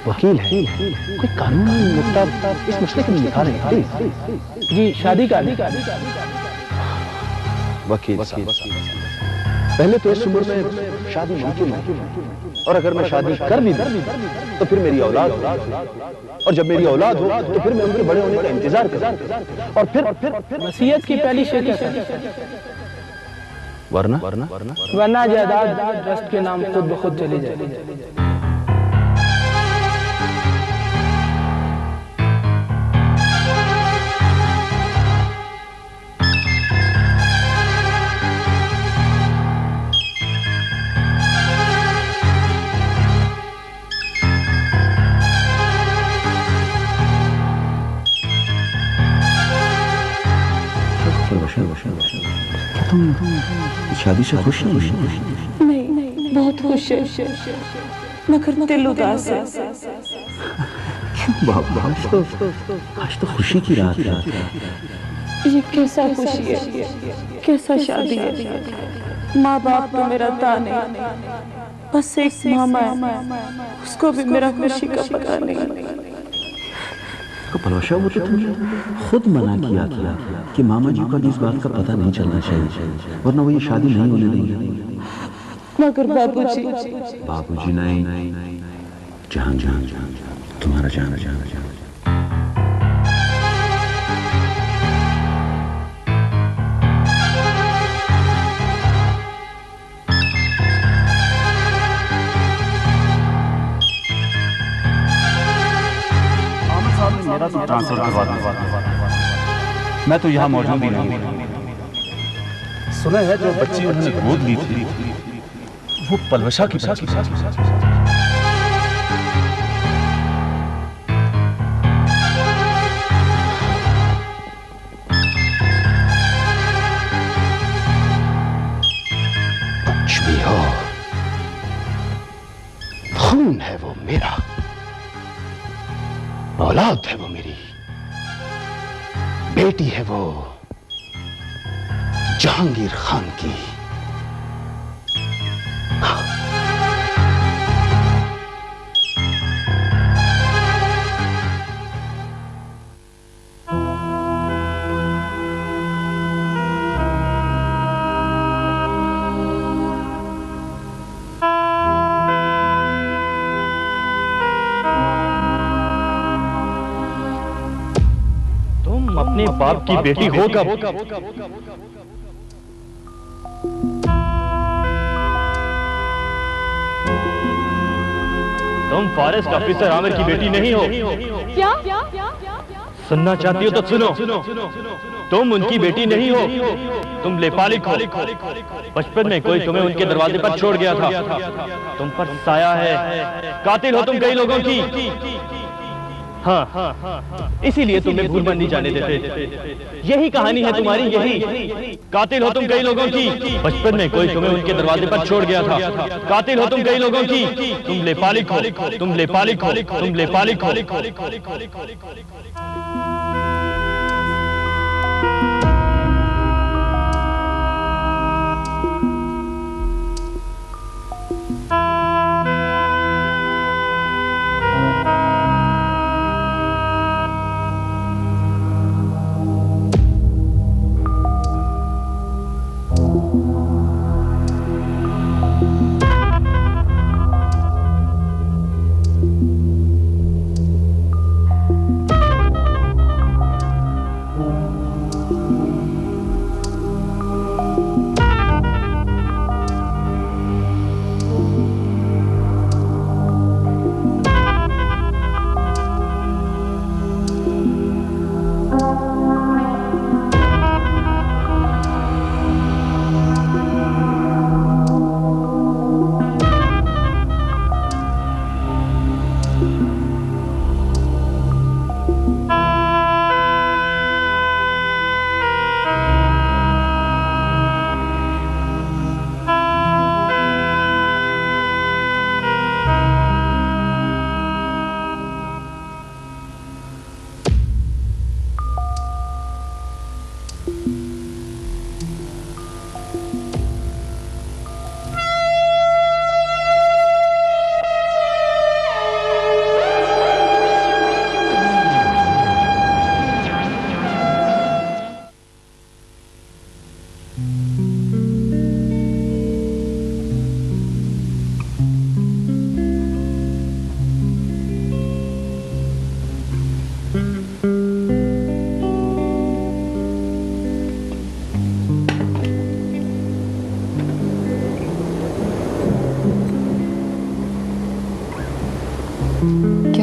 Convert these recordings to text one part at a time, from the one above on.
वकील है, कोई कानूनी नुक्ता इस मसले के लिए निकालें प्लीज। जी शादी का वकील साहब, पहले तो इस उम्र में शादी मुमकिन है, और अगर मैं शादी कर भी दूं तो फिर मेरी औलाद हो, और जब मेरी औलाद हो तो फिर मैं उनके बड़े होने का इंतजार करूं, और फिर वसीयत की पहली शर्त वरना जायदाद ट्रस्ट के नाम खुद ब खुद चली जाए। तुम शादी से खुश नहीं? नहीं, बहुत खुश है, मगर दिल उदास है। क्यों बाबा, आज तो खुशी की रात है। ये कैसा खुशी है, कैसा शादी है। माँ बाप तो मेरा था नहीं, बस एक मामा है, उसको भी मेरा खुशी का पता नहीं। पलवशा, वो तो तुमने खुद मना किया था कि मामा जी को इस बात का पता नहीं चलना चाहिए, वरना वो ये शादी नहीं होने देंगे। मगर बाबूजी नहीं, जहां तुम्हारा जहां मेरा तो ट्रांसफर करवा दूं, मैं तो यहाँ मौजूद ही नहीं। सुना है जो बच्ची उन्होंने गोद ली थी वो पलवशा की बच्ची। कुछ भी हो, खून है वो मेरा, औलाद है वो मेरी, बेटी है वो जहांगीर खान की। अपने बाप की बेटी हो कब? तुम फॉरेस्ट ऑफिसर आमिर की बेटी नहीं हो। क्या? सुनना चाहती हो तो सुनो, तुम उनकी बेटी नहीं हो, तुम लेपालिक हो। बचपन में कोई तुम्हें उनके दरवाजे पर छोड़ गया था, तुम पर साया है, कातिल हो तुम कई लोगों की। हाँ, इसीलिए तुम्हें भूल नहीं जाने देते। यही कहानी है तुम्हारी, यही कातिल हो तुम कई लोगों की। बचपन में कोई तुम्हें उनके दरवाजे पर छोड़ गया था, कातिल हो तुम कई लोगों की। तुम लेपालिक हो, तुम लेपालिक हो, तुम लेपालिक हो।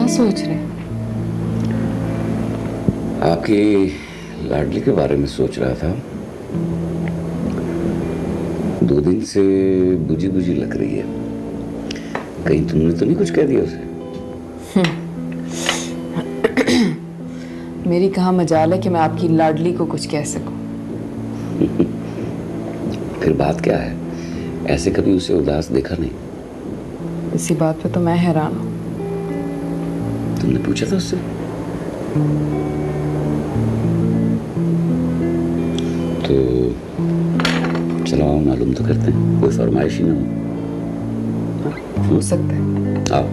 क्या सोच रहे हैं? आपकी लाडली के बारे में सोच रहा था। 2 दिन से बुझी बुझी लग रही है। कहीं तुमने तो नहीं कुछ कह दिया उसे? मेरी कहाँ मजाल है कि मैं आपकी लाडली को कुछ कह सकूं। फिर बात क्या है? ऐसे कभी उसे उदास देखा नहीं। इसी बात पे तो मैं हैरान हूँ। तुमने पूछा था उससे? तो चलो आओ, मालूम तो करते हैं, कोई फरमाइश ही ना हो सकता है। आओ।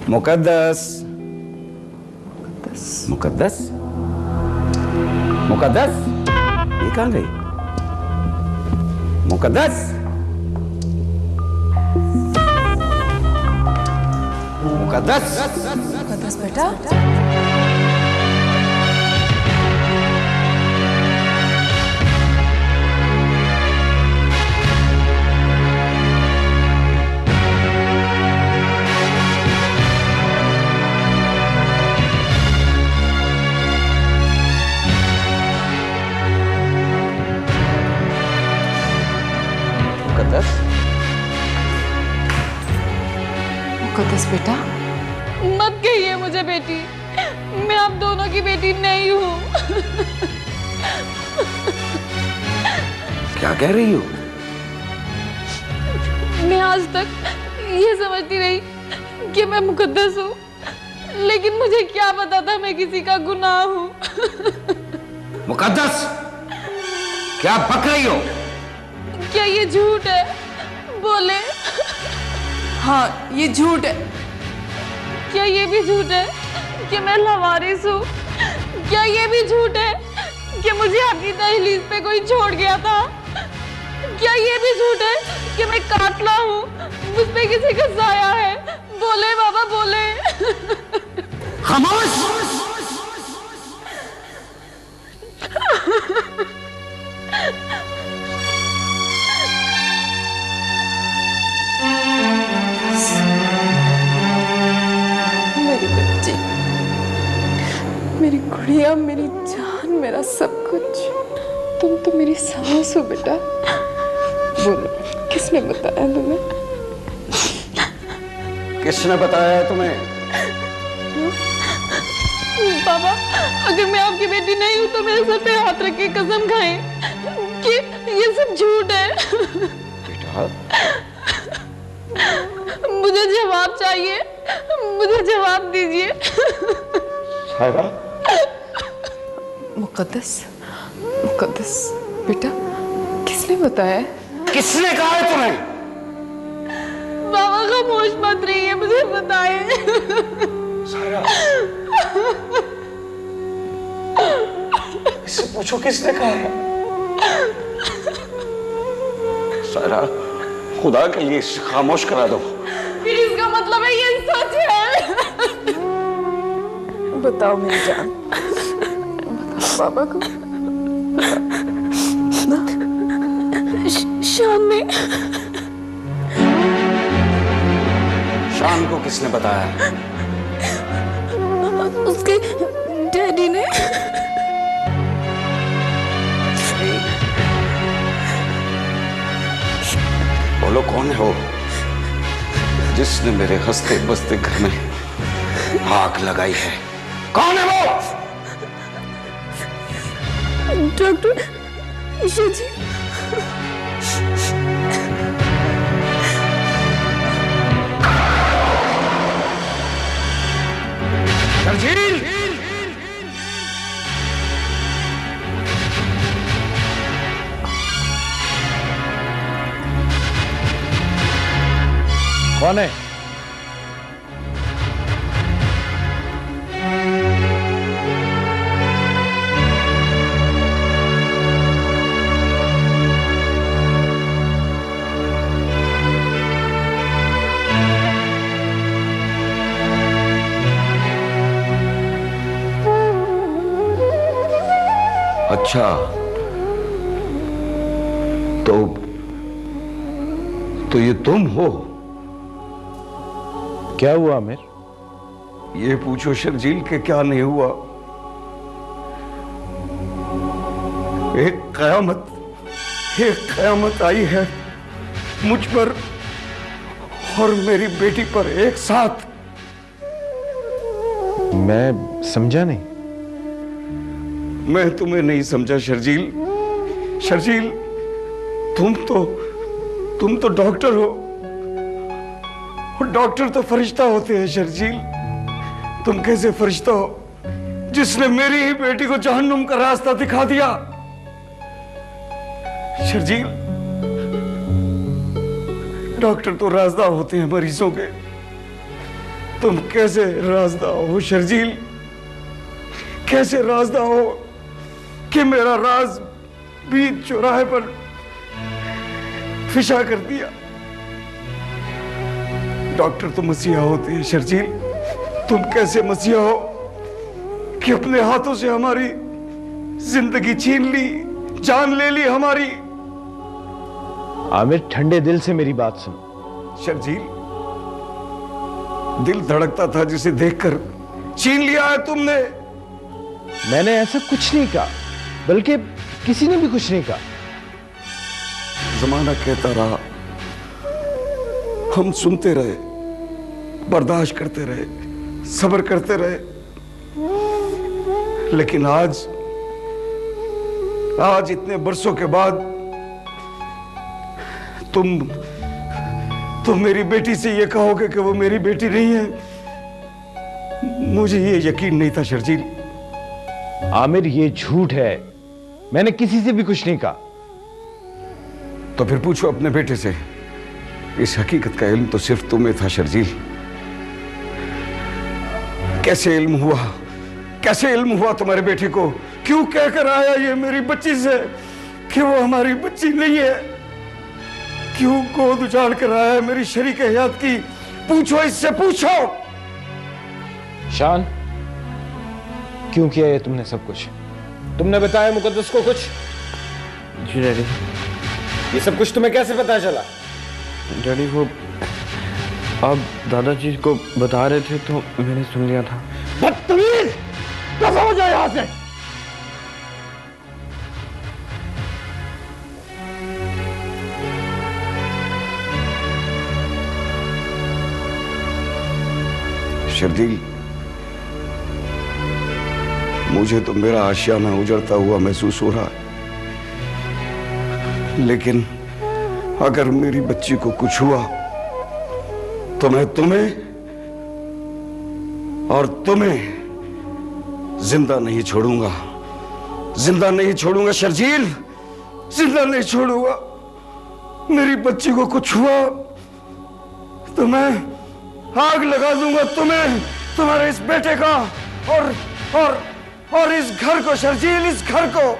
मुकद्दस, मुकद्दस, मुकद्दस, ये कहाँ गई? मुकद्दस, मुकद्दस, मुकद्दस बेटा, मुकद्दस बेटा, मत कहिए मुझे बेटी, मैं आप दोनों की बेटी नहीं हूँ। क्या कह रही हो? मैं आज तक ये समझती रही कि मैं मुकद्दस हूँ, लेकिन मुझे क्या पता था मैं किसी का गुनाह हूँ। मुकद्दस, क्या बक रही हो? क्या ये झूठ है? बोले। हाँ ये झूठ है। क्या ये भी झूठ है कि मैं लावारिस हूँ? क्या ये भी झूठ है कि मुझे आपकी दहलीज पे कोई छोड़ गया था? क्या ये भी झूठ है कि मैं कातला हूँ, मुझ पे किसी का साया है? बोले बाबा बोले। खामोश। मेरी बच्ची, मेरी गुड़िया, मेरी जान, मेरा सब कुछ, तुम तो मेरी सांस हो बेटा। बोलो, किसने बताया तुम्हें? किसने बताया तुम्हें? बाबा, अगर मैं आपकी बेटी नहीं हूँ तो मेरे सर पे हाथ रख के कसम खाएं कि ये सब झूठ है। बेटा, मुझे जवाब चाहिए, मुझे जवाब दीजिए। साहिबा। मुकद्दस, मुकद्दस बेटा, किसने बताया? किसने कहा है तुम्हें? बाबा खामोश मत रहिए, मुझे बताएं। इससे पूछो किसने कहा है? सारा, खुदा के लिए खामोश करा दो। फिर इसका मतलब है ये सच है। बताओ मेरी जान, बताओ बाबा को। शाम में। शाम को किसने बताया? उसके डैडी ने। बोलो कौन है वो जिसने मेरे हंसते बसते घर में आग लगाई है? कौन है वो? डॉक्टर ईशा जी। शर्जील! कौन है? अच्छा, तो तो ये तुम हो? क्या हुआ आमिर? ये पूछो शर्जील के क्या नहीं हुआ। एक कयामत आई है मुझ पर और मेरी बेटी पर एक साथ। मैं समझा नहीं। मैं तुम्हें नहीं समझा शर्जील। शर्जील, तुम तो डॉक्टर हो और डॉक्टर तो फरिश्ता होते हैं। शर्जील, तुम कैसे फरिश्ता हो जिसने मेरी ही बेटी को जहन्नुम का रास्ता दिखा दिया? शर्जील, डॉक्टर तो राज़दार होते हैं मरीजों के, तुम कैसे राज़दार हो शर्जील? कैसे राज़दार हो कि मेरा राज बीच चौराहे पर फिशा कर दिया? डॉक्टर तो मसीहा होते हैं शर्जील, तुम कैसे मसीहा हो कि अपने हाथों से हमारी जिंदगी छीन ली, जान ले ली हमारी? आमिर, ठंडे दिल से मेरी बात सुनो। शर्जील, दिल धड़कता था जिसे देखकर छीन लिया है तुमने। मैंने ऐसा कुछ नहीं कहा, बल्कि किसी ने भी कुछ नहीं कहा। जमाना कहता रहा, हम सुनते रहे, बर्दाश्त करते रहे, सब्र करते रहे, लेकिन आज इतने बरसों के बाद तुम मेरी बेटी से ये कहोगे कि वो मेरी बेटी नहीं है। मुझे ये यकीन नहीं था शर्जील। आमिर, ये झूठ है, मैंने किसी से भी कुछ नहीं कहा। तो फिर पूछो अपने बेटे से। इस हकीकत का इल्म तो सिर्फ तुम्हें था शर्जील। कैसे इल्म हुआ तुम्हारे बेटे को? क्यों कहकर आया ये मेरी बच्ची से कि वो हमारी बच्ची नहीं है? क्यों गोद उजाड़ कर आया है मेरी शरीक हयात की? पूछो इससे, पूछो। शान, क्यों किया ये तुमने सब कुछ? तुमने बताया मुकद्दस को कुछ? जी डैडी। ये सब कुछ तुम्हें कैसे पता चला? डैडी, वो आप दादाजी को बता रहे थे तो मैंने सुन लिया था। बदतमीज, दफा हो जाए यहां से। शर्जील, मुझे तो मेरा आशियाना उजड़ता हुआ महसूस हो रहा है, लेकिन अगर मेरी बच्ची को कुछ हुआ तो मैं तुम्हें जिंदा नहीं छोड़ूंगा। जिंदा नहीं छोड़ूंगा शर्जील, जिंदा नहीं छोड़ूंगा। मेरी बच्ची को कुछ हुआ तो मैं आग लगा दूंगा तुम्हें, तुम्हारे इस बेटे का और इस घर को शर्जील, इस घर को।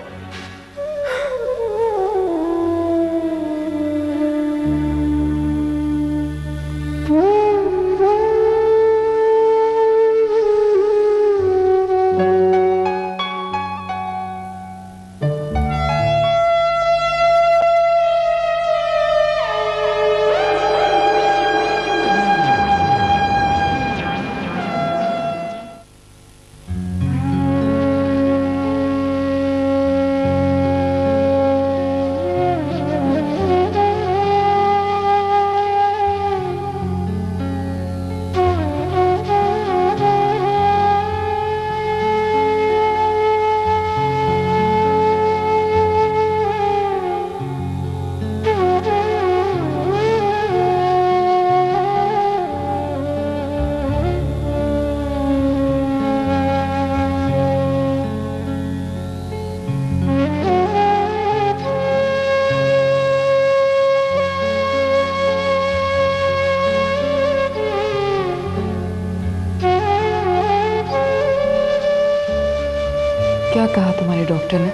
क्या कहा तुम्हारे डॉक्टर ने?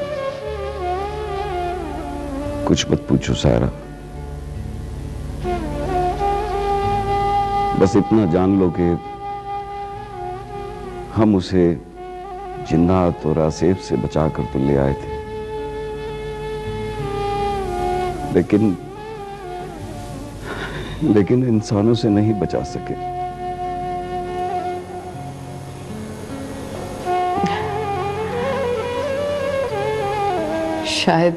कुछ मत पूछो सायरा, बस इतना जान लो कि हम उसे जिन्नात और आसेब से बचाकर तो ले आए थे, लेकिन इंसानों से नहीं बचा सके। शायद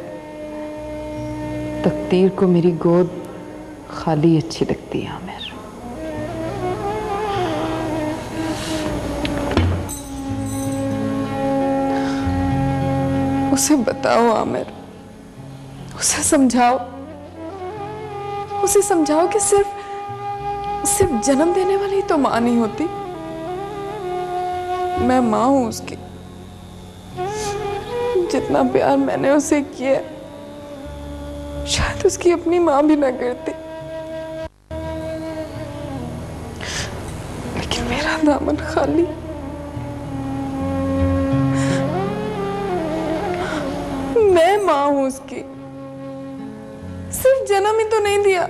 तकदीर को मेरी गोद खाली अच्छी लगती है आमिर। उसे बताओ आमिर, उसे समझाओ, उसे समझाओ कि सिर्फ जन्म देने वाली तो मां नहीं होती। मैं मां हूं उसकी। जितना प्यार मैंने उसे किया शायद उसकी अपनी मां भी ना करती। लेकिन मेरा दामन खाली। मैं मां हूं उसकी। सिर्फ जन्म ही तो नहीं दिया,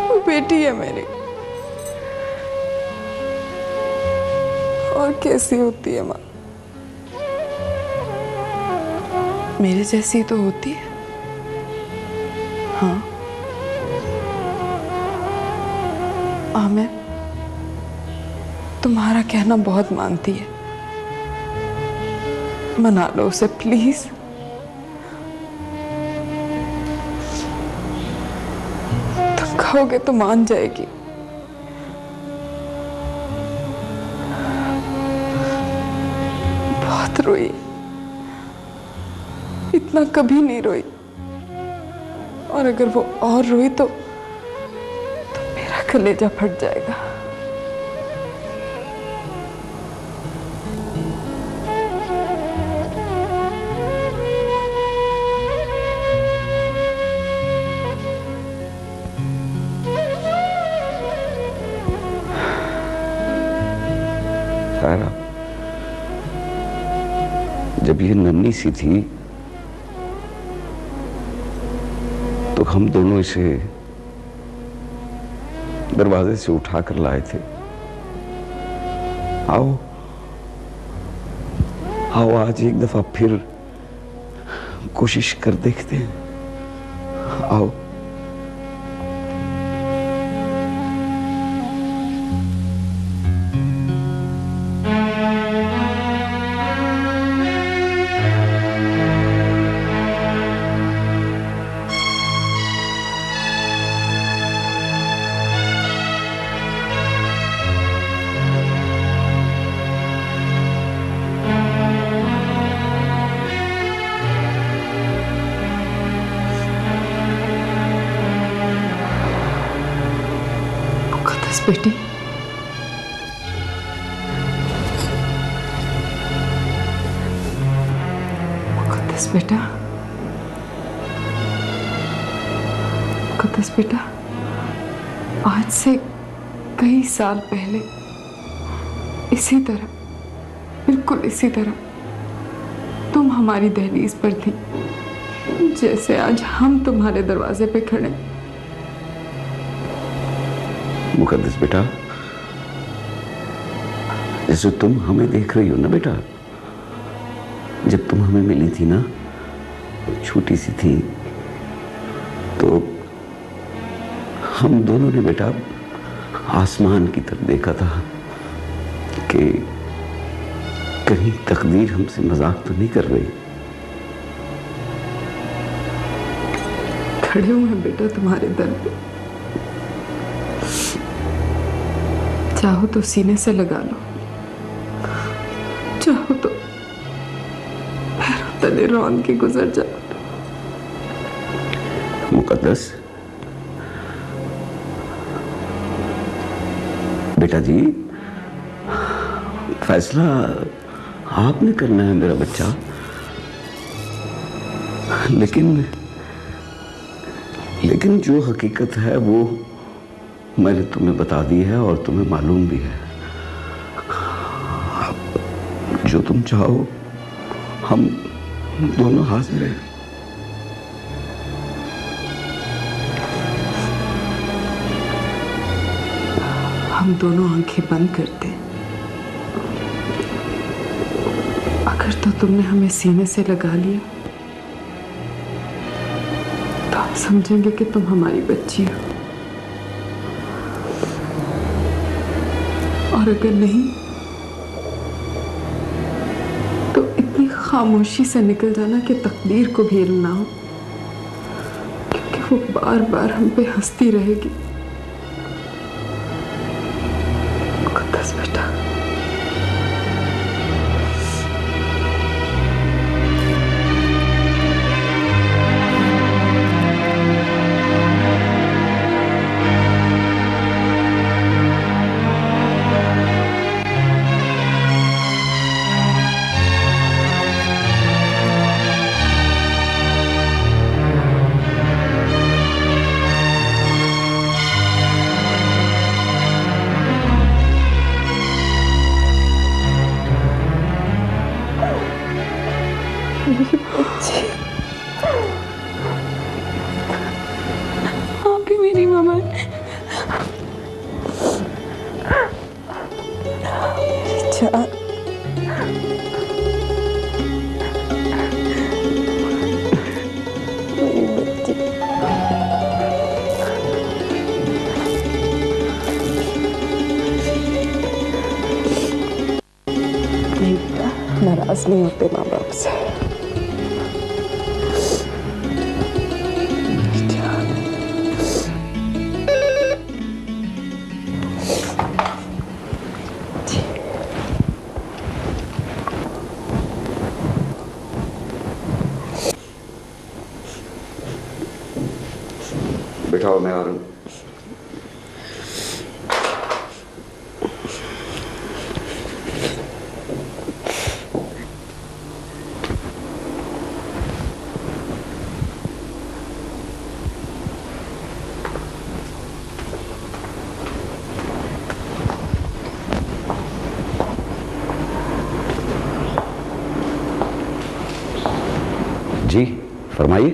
वो बेटी है मेरी। और कैसी होती है मां? मेरे जैसी तो होती है। हाँ आमिर, तुम्हारा कहना बहुत मानती है। मना लो उसे प्लीज। तुम कहोगे तो मान जाएगी। बहुत रोई, इतना कभी नहीं रोई। और अगर वो और रोई तो मेरा कलेजा फट जाएगा। सारा, जब ये नन्ही सी थी तो हम दोनों इसे दरवाजे से उठाकर लाए थे। आओ आओ, आज एक दफा फिर कोशिश कर देखते हैं। आओ। बेटी, मुकद्दस बेटा, मुकद्दस बेटा, आज से कई साल पहले इसी तरह, बिल्कुल इसी तरह तुम हमारी दहलीज पर थी, जैसे आज हम तुम्हारे दरवाजे पे खड़े। मुकद्दस बेटा, जैसे तुम हमें देख रही हो ना बेटा, जब तुम हमें मिली थी ना, छोटी सी थी, तो हम दोनों ने बेटा आसमान की तरफ देखा था कि कहीं तकदीर हमसे मजाक तो नहीं कर रही। खड़े हुए हैं बेटा तुम्हारे दर पे, चाहो तो सीने से लगा लो, चाहो तो पैरों तले रौंद के गुजर जाओ। मुकद्दस बेटा जी, फैसला आपने करना है मेरा बच्चा, लेकिन जो हकीकत है वो मैंने तुम्हें बता दी है और तुम्हें मालूम भी है। जो तुम चाहो हम दोनों हाजिर हैं। हम दोनों आंखें बंद करते, अगर तो तुमने हमें सीने से लगा लिया तो हम समझेंगे कि तुम हमारी बच्ची हो, और अगर नहीं तो इतनी खामोशी से निकल जाना कि तकदीर को भी इल्म ना हो, क्योंकि वो बार बार हम पे हंसती रहेगी। मुकद्दस बेटा, आप भी मेरी मामा हैं। जान, मेरी बच्ची। नहीं बेटा, नाराज नहीं होते माँ बाप से। बिठाओ, मैं आ रहा हूं। जी फरमाइए।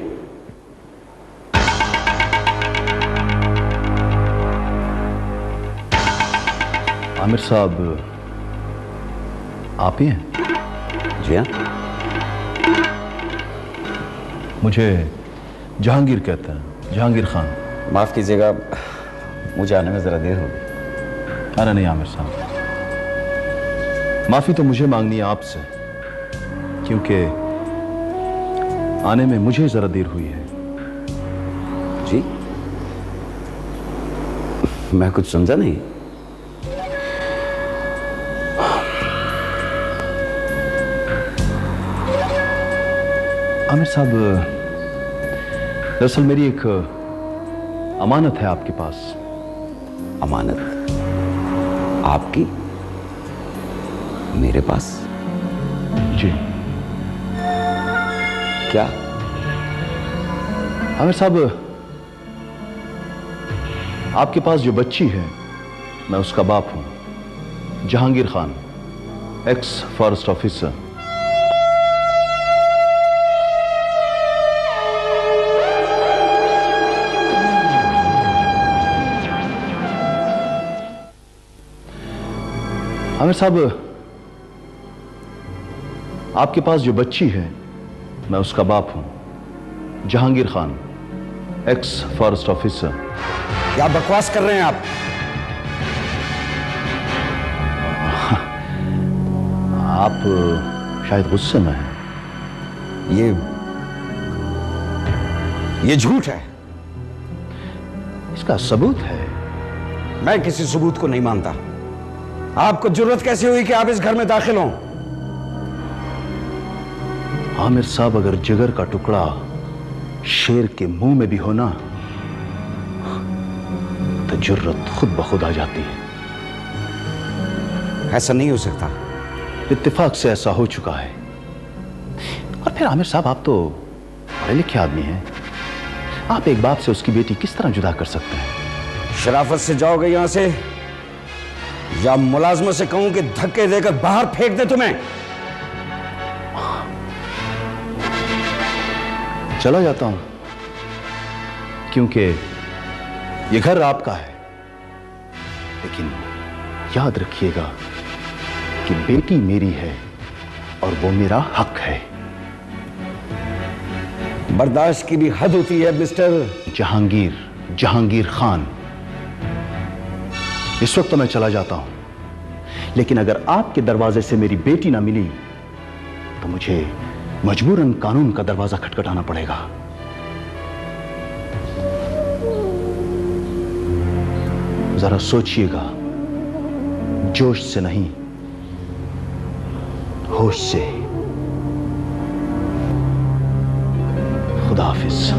आमिर साहब, आप ही हैं? जी हाँ। मुझे जहांगीर कहते हैं, जहांगीर खान। माफ कीजिएगा, मुझे आने में जरा देर हो गई। अरे नहीं आमिर साहब, माफी तो मुझे मांगनी है आपसे, क्योंकि आने में मुझे जरा देर हुई है। जी मैं कुछ समझा नहीं। आमिर साहब, दरअसल मेरी एक अमानत है आपके पास। अमानत आपकी मेरे पास? जी। क्या? आमिर साहब, आपके पास जो बच्ची है, मैं उसका बाप हूं, Jahangir Khan, x forest officer. Aamir साहब, आपके पास जो बच्ची है, मैं उसका बाप हूं, Jahangir Khan, x forest officer. क्या बकवास कर रहे हैं आप? आप शायद गुस्से में हैं। ये झूठ है। इसका सबूत है। मैं किसी सबूत को नहीं मानता। आपको जरूरत कैसे हुई कि आप इस घर में दाखिल हों? आमिर साहब, अगर जिगर का टुकड़ा शेर के मुंह में भी हो ना, तो जुर्रत खुद ब खुद आ जाती है। ऐसा नहीं हो सकता। इत्तेफाक से ऐसा हो चुका है। और फिर आमिर साहब, आप तो पढ़े लिखे आदमी हैं। आप एक बाप से उसकी बेटी किस तरह जुदा कर सकते हैं? शराफत से जाओगे यहां से, या मुलाजमत से कहूं कि धक्के देकर बाहर फेंक दे तुम्हें? चला जाता हूं, क्योंकि ये घर आपका है। लेकिन याद रखिएगा कि बेटी मेरी है और वो मेरा हक है। बर्दाश्त की भी हद होती है मिस्टर जहांगीर खान। इस वक्त तो मैं चला जाता हूं, लेकिन अगर आपके दरवाजे से मेरी बेटी ना मिली तो मुझे मजबूरन कानून का दरवाजा खटखटाना पड़ेगा। जरा सोचिएगा, जोश से नहीं, होश से। खुदा हाफिज।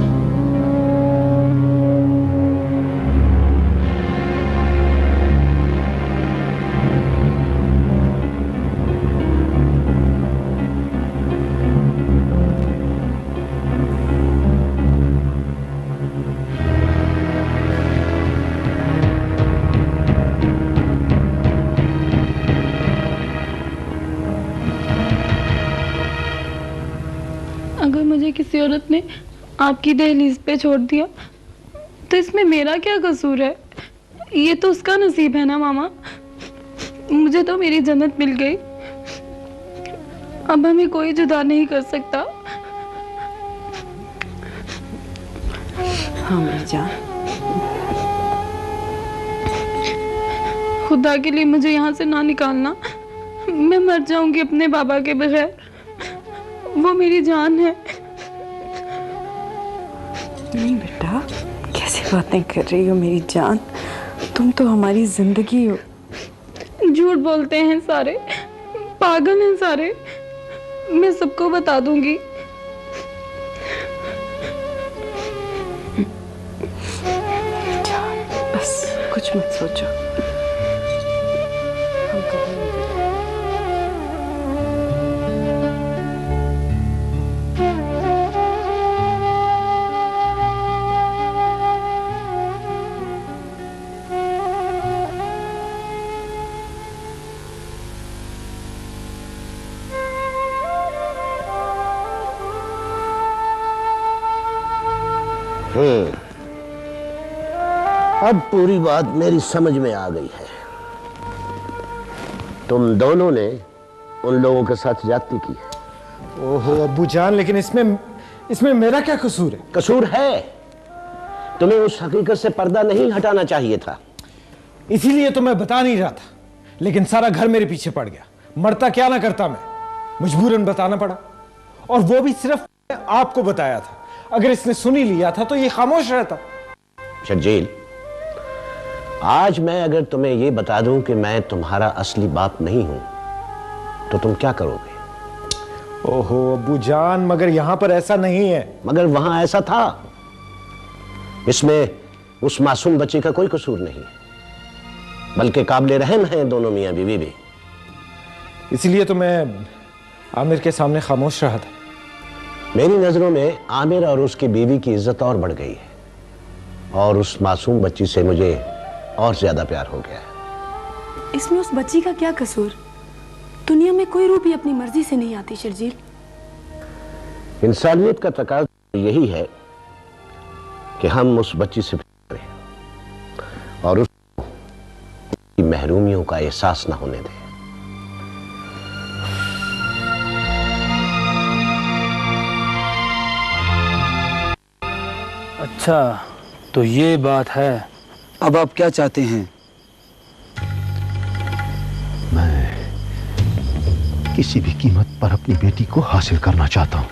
अगर मुझे किसी औरत ने आपकी दहलीज पे छोड़ दिया तो इसमें मेरा क्या कसूर है? ये तो उसका नसीब है ना मामा। मुझे तो मेरी जन्नत मिल गई, अब हमें कोई जुदा नहीं कर सकता। हाँ मेरी जान, खुदा के लिए मुझे यहाँ से ना निकालना, मैं मर जाऊंगी अपने बाबा के बगैर। वो मेरी जान है। नहीं बेटा, कैसी बातें कर रही हो मेरी जान, तुम तो हमारी जिंदगी हो। झूठ बोलते हैं सारे, पागल हैं सारे, मैं सबको बता दूंगी। बस कुछ मत सोचो, हम करेंगे। अब पूरी बात मेरी समझ में आ गई है। तुम दोनों ने उन लोगों के साथ ज्यादती की है। ओहो अब्बू जान, लेकिन इसमें मेरा क्या कसूर है? कसूर है, तुम्हें उस हकीकत से पर्दा नहीं हटाना चाहिए था। इसीलिए तो मैं बता नहीं रहा था, लेकिन सारा घर मेरे पीछे पड़ गया। मरता क्या ना करता मैं, मजबूरन बताना पड़ा, और वो भी सिर्फ आपको बताया था। अगर इसने सुन ही लिया था तो ये खामोश रहता। शर्जील, आज मैं अगर तुम्हें यह बता दूं कि मैं तुम्हारा असली बाप नहीं हूं तो तुम क्या करोगे? ओहो अब्बू जान, मगर यहां पर ऐसा नहीं है। मगर वहां ऐसा था। इसमें उस मासूम बच्चे का कोई कसूर नहीं है, बल्कि काबिल रहम हैं दोनों मियां बीवी भी। इसलिए तो मैं आमिर के सामने खामोश रहा था। मेरी नजरों में आमिर और उसकी बीवी की इज्जत और बढ़ गई है, और उस मासूम बच्ची से मुझे और ज्यादा प्यार हो गया है। इसमें उस बच्ची का क्या कसूर? दुनिया में कोई रूह भी अपनी मर्जी से नहीं आती शर्जील। इंसानियत का तकाज़ा यही है कि हम उस बच्ची से प्यार करें और उसकी महरूमियों का एहसास न होने दें। अच्छा, तो ये बात है। अब आप क्या चाहते हैं? मैं किसी भी कीमत पर अपनी बेटी को हासिल करना चाहता हूं।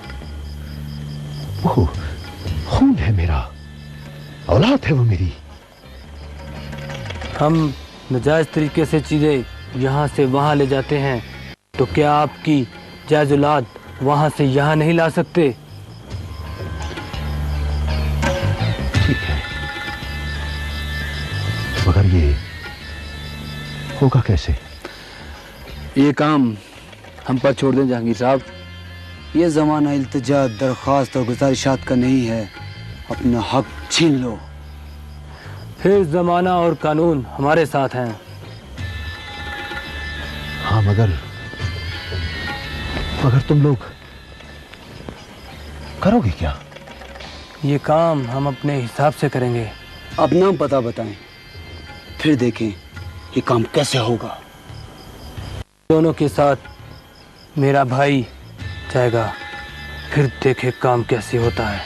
वो खून है मेरा, औलाद है वो मेरी। हम नाजायज तरीके से चीजें यहाँ से वहाँ ले जाते हैं, तो क्या आपकी जायज औलाद वहाँ से यहाँ नहीं ला सकते? ठीक है, मगर ये होगा कैसे? ये काम हम पर छोड़ दें जहांगीर साहब। ये ज़माना इल्तिजा, दरख्वास्त और गुजारिशात का नहीं है। अपना हक छीन लो। फिर ज़माना और कानून हमारे साथ हैं। हाँ, मगर तुम लोग करोगे क्या? ये काम हम अपने हिसाब से करेंगे। अब नाम पता बताएं, फिर देखें ये काम कैसे होगा। दोनों के साथ मेरा भाई जाएगा। फिर देखे काम कैसे होता है।